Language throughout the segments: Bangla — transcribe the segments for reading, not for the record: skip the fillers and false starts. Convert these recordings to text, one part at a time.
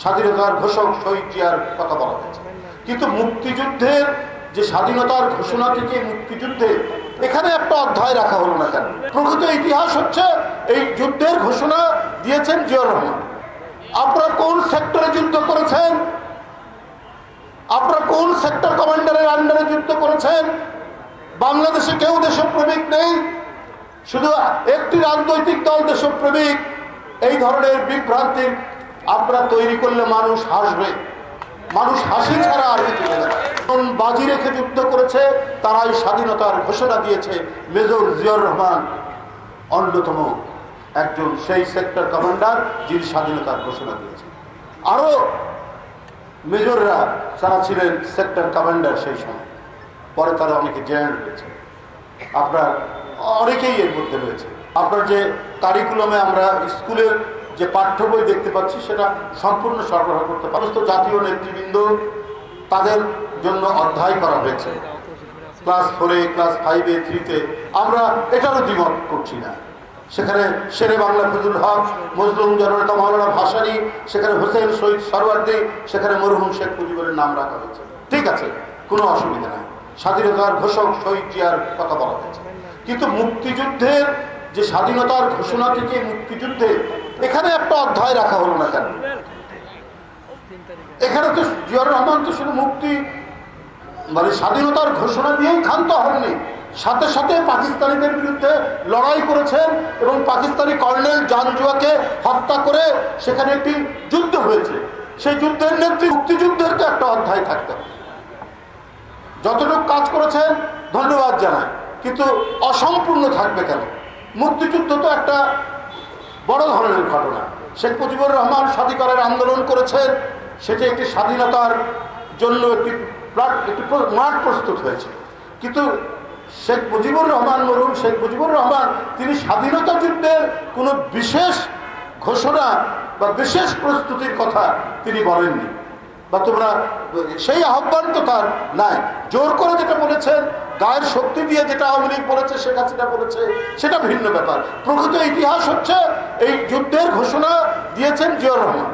স্বাধীনতার ঘোষক শহীদ জিয়ার কথা বলা হয়েছে, কিন্তু মুক্তিযুদ্ধের যে স্বাধীনতার ঘোষণা থেকে মুক্তিযুদ্ধে এখানে একটা অধ্যায় রাখা হলো না কেন? প্রকৃত ইতিহাস হচ্ছে এই যুদ্ধের ঘোষণা দিয়েছেন জিয়াউর রহমান। আপনারা কোন সেক্টরে যুদ্ধ করেছেন? আপনারা কোন সেক্টর কমান্ডারের আন্ডারে যুদ্ধ করেছেন? বাংলাদেশে কেউ দেশপ্রেমিক নেই, শুধু একটি রাজনৈতিক দল দেশপ্রেমিক। এই ধরনের বিভ্রান্তির আপনারা তৈরি করলে মানুষ হাসবে, মানুষ হাসি ছাড়া আর কিছু না। বাজি রেখে যুদ্ধ করেছে, তারাই স্বাধীনতার ঘোষণা দিয়েছে। মেজর জিয়াউর রহমান অন্যতম একজন সেই সেক্টর কমান্ডার যিনি স্বাধীনতার ঘোষণা দিয়েছে। আরও মেজররা যারা ছিলেন সেক্টর কমান্ডার সেই সময়, পরে তারা অনেকে জয়েন হয়েছে। আপনার অনেকেই এর মধ্যে রয়েছে। আপনার যে কারিকুলামে আমরা স্কুলের যে পাঠ্য বই দেখতে পাচ্ছি সেটা সম্পূর্ণ সরবরাহ করতে পারে। সমস্ত জাতীয় নেতৃবৃন্দ তাদের জন্য অধ্যায় করা হয়েছে ক্লাস 4-এ, ক্লাস 5-এ, 3-তে। আমরা এটারও দ্বিমত করছি না। সেখানে শেরে বাংলা ফজলুল হক, মজলুম জননেতা মাওলানা ভাসানী, সেখানে হোসেন শহীদ সরওয়ার্দী, সেখানে মরহুম শেখ মুজিবের নাম রাখা হয়েছে। ঠিক আছে, কোনো অসুবিধা নাই। স্বাধীনতার ঘোষক শহীদ জিয়ার কথা বলা হয়েছে, কিন্তু মুক্তিযুদ্ধের যে স্বাধীনতার ঘোষণা থেকে মুক্তিযুদ্ধে এখানে একটা অধ্যায় রাখা হলো না কেন? এখানে তো জিয়াউর রহমান তো শুধু মুক্তি মানে স্বাধীনতার ঘোষণা দিয়েই ক্ষান্ত হননি, সাথে সাথে পাকিস্তানিদের বিরুদ্ধে লড়াই করেছেন এবং পাকিস্তানি কর্নেল জানজুয়াকে হত্যা করে সেখানে একটি যুদ্ধ হয়েছে। সেই যুদ্ধের নেতৃত্বে মুক্তিযুদ্ধের তো একটা অধ্যায় থাকতে হবে। যতটুকু কাজ করেছেন ধন্যবাদ জানাই, কিন্তু অসম্পূর্ণ থাকবে কেন? মুক্তিযুদ্ধ তো একটা বড় ধরনের ঘটনা। শেখ মুজিবুর রহমান স্বাধিকারের আন্দোলন করেছেন, সেটি একটি স্বাধীনতার জন্য একটি মাঠ প্রস্তুত হয়েছে। কিন্তু শেখ মুজিবুর রহমান, মরহুম শেখ মুজিবুর রহমান, তিনি স্বাধীনতা যুদ্ধের কোনো বিশেষ ঘোষণা বা বিশেষ প্রস্তুতির কথা তিনি বলেননি, বা তোমরা সেই আহ্বান তো তার নাই। জোর করে যেটা বলেছেন, গায়ের শক্তি দিয়ে যেটা আওয়ামী লীগ বলেছে, শেখ হাসিনা বলেছে, সেটা ভিন্ন ব্যাপার। প্রকৃত ইতিহাস হচ্ছে এই যুদ্ধের ঘোষণা দিয়েছেন জিয়াউর রহমান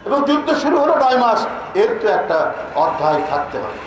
এবং যুদ্ধ শুরু হলো 9 মাস। এর তো একটা অধ্যায় থাকতে হবে।